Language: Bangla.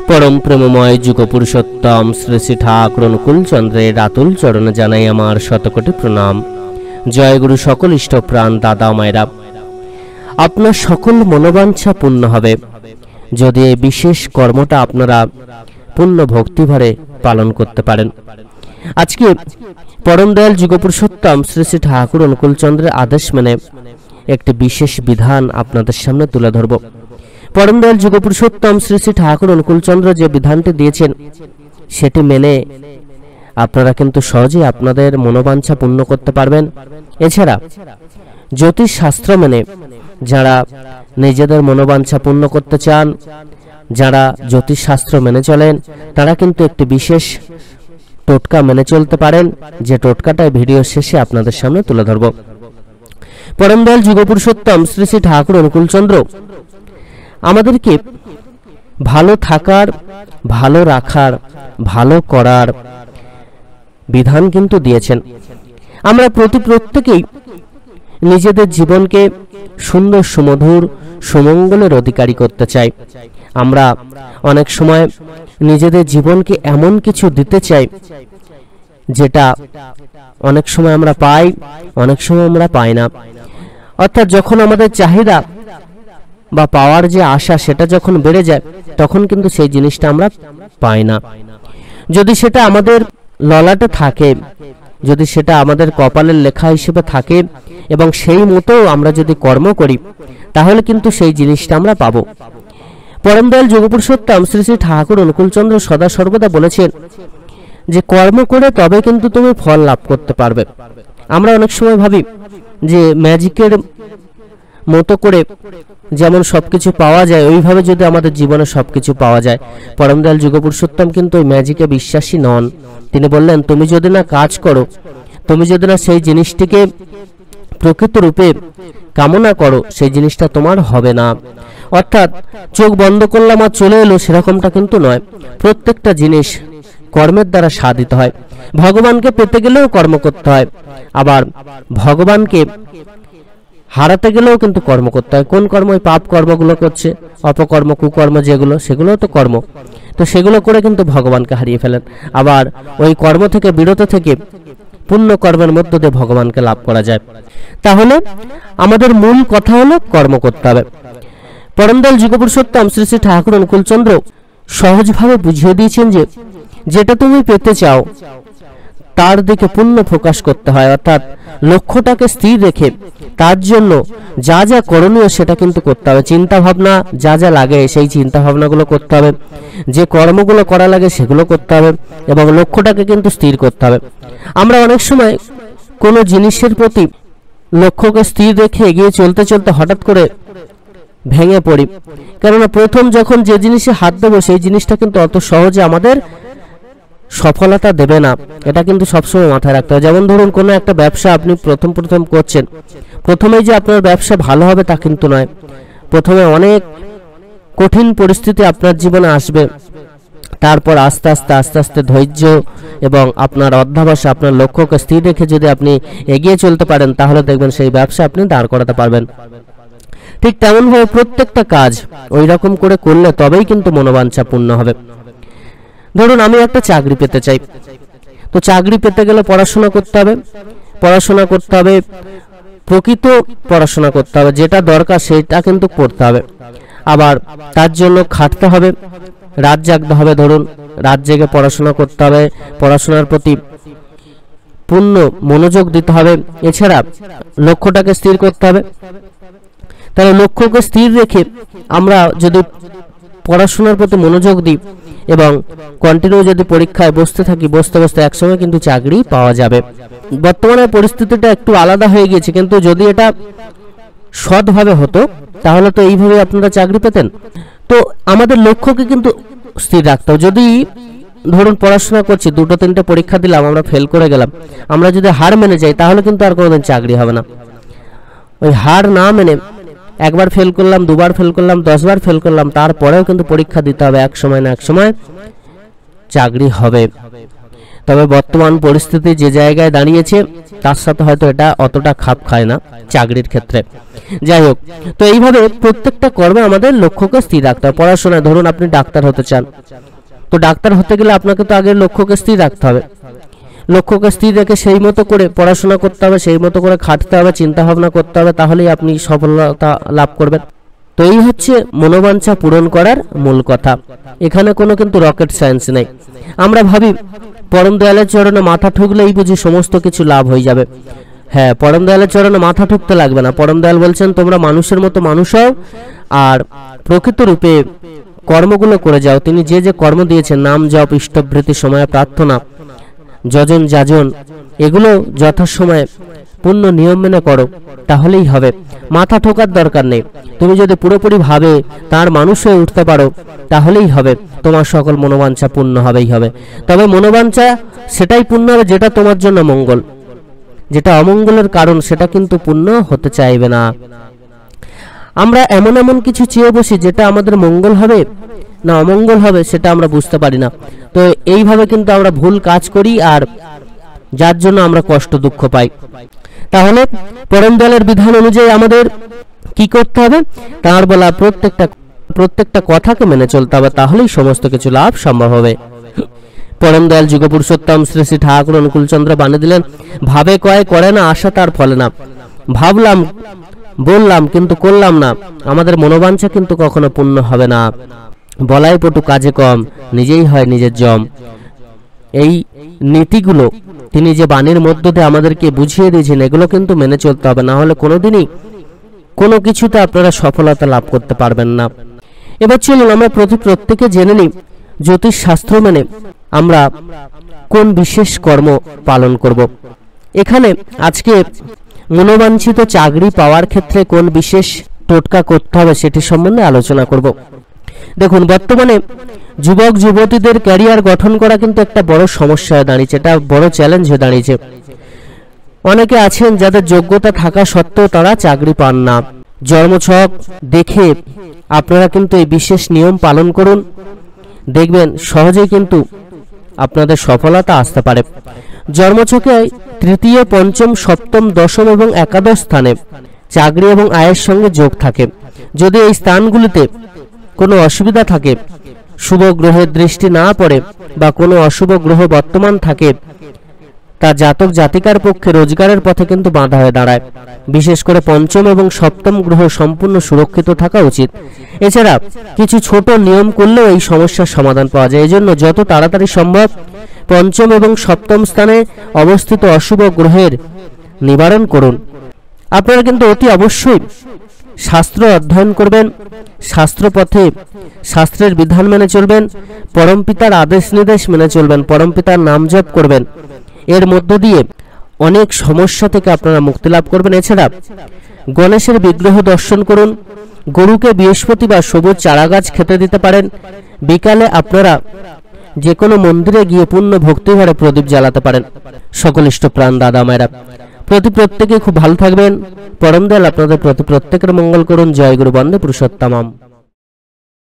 परम प्रेममय जुगपुरुषोत्तम श्री श्री ठाकुर अनुकूल चंद्रेर आतुल चरणे जानाई आमार शतकोटी प्रणाम। जय गुरु सकल इष्ट प्राण दादा मायरा, आपनार सकल मनोबांछा पूर्ण हबे यदि এই বিশেষ কর্মটা আপনারা পূর্ণ ভক্তিভরে পালন করতে পারেন। আজকে পরম দয়াল যুগপুরুষোত্তম শ্রী শ্রী ঠাকুর অনুকূল চন্দ্রের আদেশ মেনে একটি বিশেষ বিধান আপনাদের সামনে তুলে ধরব। परम दयाल जुगपुरुषोत्तम श्री श्री ठाकुर अनुकूल चंद्र जो विधानটি দিয়েছেন সেটি মেনে আপনারা কিন্তু সহজেই আপনাদের মনোবাঞ্ছা পূর্ণ করতে পারবেন। এছাড়া জ্যোতিষ শাস্ত্র মেনে যারা নিজেদের মনোবাঞ্ছা পূর্ণ করতে চান, যারা জ্যোতিষ শাস্ত্র মেনে চলেন, তারা কিন্তু একটি বিশেষ টোটকা মেনে চলতে পারেন, যে টোটকাটা ভিডিও শেষে আপনাদের সামনে তুলে ধরব। परम दयाल जुगपुरुषोत्तम श्री श्री ठाकुर अनुकूल चंद्र আমাদেরকে ভালো থাকার, ভালো রাখার, ভালো করার বিধান কিন্তু দিয়েছেন। আমরা প্রত্যেকেই নিজেদের জীবনকে সুন্দর সুমধুর সুমঙ্গলের অধিকারী করতে চাই। আমরা অনেক সময় নিজেদের জীবনকে এমন কিছু দিতে চাই যেটা অনেক সময় আমরা পাই, অনেক সময় আমরা পাই না। অর্থাৎ যখন আমাদের চাহিদা বা পাওয়ার যে আশা সেটা যখন বেড়ে যায় তখন কিন্তু সেই জিনিসটা আমরা পাই না। যদি সেটা আমাদের ললাটে থাকে, যদি সেটা আমাদের কপালের লেখা হিসেবে থাকে এবং সেই মতো আমরা যদি কর্ম করি তাহলে কিন্তু সেই জিনিসটা আমরা পাবো। পরম দয়াল যুগপুরুষোত্তম শ্রী শ্রী ঠাকুর অনুকূল চন্দ্র সদা সর্বদা বলেছেন যে কর্ম করে তবে কিন্তু তুমি ফল লাভ করতে পারবে। আমরা অনেক সময় ভাবি যে ম্যাজিকের মতো করে যেমন সবকিছু পাওয়া যায় ওইভাবে যদি আমাদের জীবনে সবকিছু পাওয়া যায়। পরম দয়াল যুগপুরুষোত্তম কিন্তু ওই ম্যাজিকে বিশ্বাসী নন। তিনি বললেন, তুমি যদি না কাজ করো, তুমি যদি না সেই জিনিসটিকে প্রকৃত রূপে কামনা করো, সেই জিনিসটা তোমার হবে না। অর্থাৎ চোখ বন্ধ করলাম আর চলে এলো সেরকমটা কিন্তু নয়। প্রত্যেকটা জিনিস কর্মের দ্বারা সাধিত হয়। ভগবানকে পেতে গেলেও কর্ম করতে হয়, আবার ভগবানকে হারাতে গেলেও কিন্তু কর্ম করতে হয়। কোন কর্ম? ওই পাপ কর্মগুলো করছে, অপকর্ম কুকর্ম যেগুলো, সেগুলো তো কর্ম। তো সেগুলো করে কিন্তু ভগবানকে হারিয়ে ফেলেন। আবার ওই কর্ম থেকে বিরত থেকে পুণ্য কর্মের মধ্য দিয়ে ভগবানকে লাভ করা যায়। তাহলে আমাদের মূল কথা হলো কর্ম করতে হবে। পরম দয়াল যুগপুরুষোত্তম শ্রী শ্রী ঠাকুর অনুকূল চন্দ্র সহজভাবে বুঝিয়ে দিয়েছেন যে যেটা তুমি পেতে চাও তার দিকে পূর্ণ ফোকাস করতে হয়। অর্থাৎ লক্ষ্যটাকে স্থির রেখে তার জন্য যা যা করণীয় সেটা কিন্তু করতে হবে। চিন্তা ভাবনা যা যা লাগে সেই চিন্তা ভাবনাগুলো করতে হবে, যে কর্মগুলো করা লাগে সেগুলো করতে হবে এবং লক্ষ্যটাকে কিন্তু স্থির করতে হবে। আমরা অনেক সময় কোনো জিনিসের প্রতি লক্ষ্যকে স্থির রেখে এগিয়ে চলতে চলতে হঠাৎ করে ভেঙে পড়ি। কেননা প্রথম যখন যে জিনিসে হাত দেবো সেই জিনিসটা কিন্তু অত সহজে আমাদের সফলতা দেবে না। এটা কিন্তু সবসময় মাথায় রাখতে হবে। যেমন ধরুন কোনো একটা ব্যবসা আপনি প্রথম করছেন, প্রথমেই যে আপনার ব্যবসা ভালো হবে তা কিন্তু নয়। প্রথমে অনেক কঠিন পরিস্থিতি আপনার জীবনে আসবে, তারপর আস্তে আস্তে ধৈর্য এবং আপনার অধ্যবসায়, আপনার লক্ষ্যকে স্থির রেখে যদি আপনি এগিয়ে চলতে পারেন তাহলে দেখবেন সেই ব্যবসা আপনি দাঁড় করাতে পারবেন। ঠিক তেমনভাবে প্রত্যেকটা কাজ ওই রকম করে করলে তবেই কিন্তু মনোবাঞ্ছা পূর্ণ হবে। ধরুন আমি একটা চাকরি পেতে চাই, তো চাকরি পেতে গেলে পড়াশোনা করতে হবে, প্রকৃত পড়াশোনা করতে হবে, যেটা দরকার সেটা কিন্তু পড়তে হবে। আবার তার জন্য খাটতে হবে, রাত জাগতে হবে। ধরুন রাত জেগে পড়াশোনা করতে হবে, পড়াশোনার প্রতি পূর্ণ মনোযোগ দিতে হবে। এছাড়া লক্ষ্যটাকে স্থির করতে হবে। তাহলে লক্ষ্যকে স্থির রেখে আমরা যদি পড়াশোনার প্রতি মনোযোগ দিই এবং কন্টিনিউ যদি পরীক্ষায় বসতে থাকি, বসতে একসময় কিন্তু চাকরি পাওয়া যাবে। বর্তমানে পরিস্থিতিটা একটু আলাদা হয়ে গিয়েছে, কিন্তু যদি এটা সৎভাবে হতো তাহলে তো এইভাবে আপনারা চাকরি পেতেন। তো আমাদের লক্ষ্যকে কিন্তু স্থির রাখতে হবে। যদি ধরুন পড়াশোনা করছি, 2-3টে পরীক্ষা দিলাম, আমরা ফেল করে গেলাম, আমরা যদি হার মেনে যাই তাহলে কিন্তু আর কোনোদিন চাকরি হবে না। ওই হার না মেনে একবার ফেল করলাম, 2বার ফেল করলাম, 10বার ফেল করলাম, তারপরেও কিন্তু পরীক্ষা দিতে হবে, এক সময় না এক সময় চাকরি হবে। তবে বর্তমান পরিস্থিতি যে জায়গায় দাঁড়িয়েছে তার সাথে হয়তো এটা অতটা খাপ খায় না চাকরির ক্ষেত্রে। যাই হোক, তো এইভাবে প্রত্যেকটা কর্মে আমাদের লক্ষ্যকে স্থির রাখতে হবে। পড়াশোনায় ধরুন আপনি ডাক্তার হতে চান, তো ডাক্তার হতে গেলে আপনাকে তো আগে লক্ষ্যকে স্থির রাখতে হবে। লক্ষ্যকে স্থির রেখে সেই মতো করে পড়াশোনা করতে হবে, সেই মতো করে খাটতে হবে, চিন্তা ভাবনা করতে হবে, তাহলেই আপনি সফলতা লাভ করবেন। তো এই হচ্ছে মনোবাঞ্ছা পূরণ করার মূল কথা। এখানে কোনো কিন্তু রকেট সায়েন্স নেই। আমরা ভাবি পরম দয়ালের চরণে মাথা ঠুকলেই বুঝি সমস্ত কিছু লাভ হয়ে যাবে। হ্যাঁ, পরম দয়ালের চরণে মাথা ঠুকতে লাগবে না। পরম দয়াল বলছেন তোমরা মানুষের মতো মানুষ হও আর প্রকৃত রূপে কর্মগুলো করে যাও। তিনি যে যে কর্ম দিয়েছেন, নাম জপ, ইষ্টভৃতি, সময় প্রার্থনা, যজন যাজন, এগুলো যথাসময়ে পূর্ণ নিয়ম মেনে করো, তাহলেই হবে। মাথা ঠোকার দরকার নেই। তুমি যদি পুরোপুরি ভাবে তার মানুষ হয়ে উঠতে পারো, তাহলেই হবে। তোমার সকল মনোবাঞ্ছা পূর্ণ হবেই হবে। তবে মনোবাঞ্ছা সেটাই পূর্ণ হবে যেটা তোমার জন্য মঙ্গল। যেটা অমঙ্গলের কারণ সেটা কিন্তু পূর্ণ হতে চাইবে না। আমরা এমন এমন কিছু চেয়ে বসি যেটা আমাদের মঙ্গল হবে না অমঙ্গল হবে সেটা আমরা বুঝতে পারি না। তো এইভাবে কিন্তু আমরা ভুল কাজ করি, আর যার জন্য আমরা কষ্ট দুঃখ পাই। তাহলে পরম দয়ালের বিধান অনুযায়ী আমাদের কি করতে হবে? তার বলা প্রত্যেকটা কথাকে মেনে চলতে হবে, তাহলেই সমস্ত কিছু লাভ সম্ভব হবে। পরম দয়াল যুগ পুরুষোত্তম শ্রী শ্রী ঠাকুর অনুকূলচন্দ্র বানিয়ে দিলেন, ভাবে কয় করে না, আশা তার ফলে না। ভাবলাম বললাম কিন্তু করলাম না, আমাদের মনোবাঞ্ছা কিন্তু কখনো পূর্ণ হবে না। বলাই পটু কাজে কম, নিজেই হয় নিজের জম। এই নীতিগুলো তিনি যে বাণীর মধ্য দিয়ে আমাদেরকে বুঝিয়ে দিয়েছেন, এগুলো কিন্তু মেনে চলতে হবে, না হলে কোনোদিনই কোনো কিছুতে আপনারা সফলতা লাভ করতে পারবেন না। এবার চলুন আমরা প্রত্যেকে জেনে নিই জ্যোতিষ শাস্ত্র মেনে আমরা কোন বিশেষ কর্ম পালন করব। এখানে আজকে মনোবাঞ্ছিত চাকরি পাওয়ার ক্ষেত্রে কোন বিশেষ টোটকা করতে হবে সেটি সম্বন্ধে আলোচনা করব। দেখুন, বর্তমানে যুবক যুবতীদের ক্যারিয়ার গঠন করা কিন্তু একটা বড় সমস্যা হয়ে দাঁড়িয়েছে, এটা বড় চ্যালেঞ্জ হয়ে দাঁড়িয়েছে। অনেকে আছেন যাদের যোগ্যতা থাকা সত্ত্বেও তারা চাকরি পান না। জন্মছক দেখে আপনারা কিন্তু এই বিশেষ নিয়ম পালন করুন, দেখবেন সহজেই কিন্তু আপনাদের সফলতা আসতে পারে। জন্মছকে তৃতীয়, পঞ্চম, সপ্তম, দশম এবং একাদশ স্থানে চাকরি এবং আয়ের সঙ্গে যোগ থাকে। যদি এই স্থানগুলিতে কোনো অসুবিধা থাকে, শুভ গ্রহের দৃষ্টি না পড়ে বা কোনো অশুভ গ্রহ বর্তমান থাকে, তা জাতক জাতিকার পক্ষে রোজগারের পথে কিন্তু বাধা হয়ে দাঁড়ায়। বিশেষ করে পঞ্চম এবং সপ্তম গ্রহ সম্পূর্ণ সুরক্ষিত থাকা উচিত। এছাড়া কিছু ছোট নিয়ম করলেও এই সমস্যার সমাধান পাওয়া যায়। এজন্য যত তাড়াতাড়ি সম্ভব পঞ্চম এবং সপ্তম স্থানে অবস্থিত অশুভ গ্রহের নিবারণ করুন। আপনারা কিন্তু অতি অবশ্যই শাস্ত্র অধ্যয়ন করবেন, শাস্ত্রপথে শাস্ত্রের বিধান মেনে চলবেন, পরমপিতার আদেশ নির্দেশ মেনে চলবেন, পরমপিতার নাম জপ করবেন। এর মধ্য দিয়ে অনেক সমস্যা থেকে আপনারা মুক্তি লাভ করবেন। এছাড়া গণেশের বিগ্রহ দর্শন করুন, গরুকে বৃহস্পতিবার সবুজ চারাগাছ খেতে দিতে পারেন। বিকালে আপনারা যে কোনো মন্দিরে গিয়ে পূর্ণ ভক্তিভরে প্রদীপ জ্বালাতে পারেন। সকল ইষ্টপ্রাণ দাদা মায়েরা প্রত্যেকে খুব ভালো থাকবেন। পরম দয়াল আপনাদের প্রত্যেকের মঙ্গল করুন। জয় গুরু, বন্দে পুরুষোত্তমম।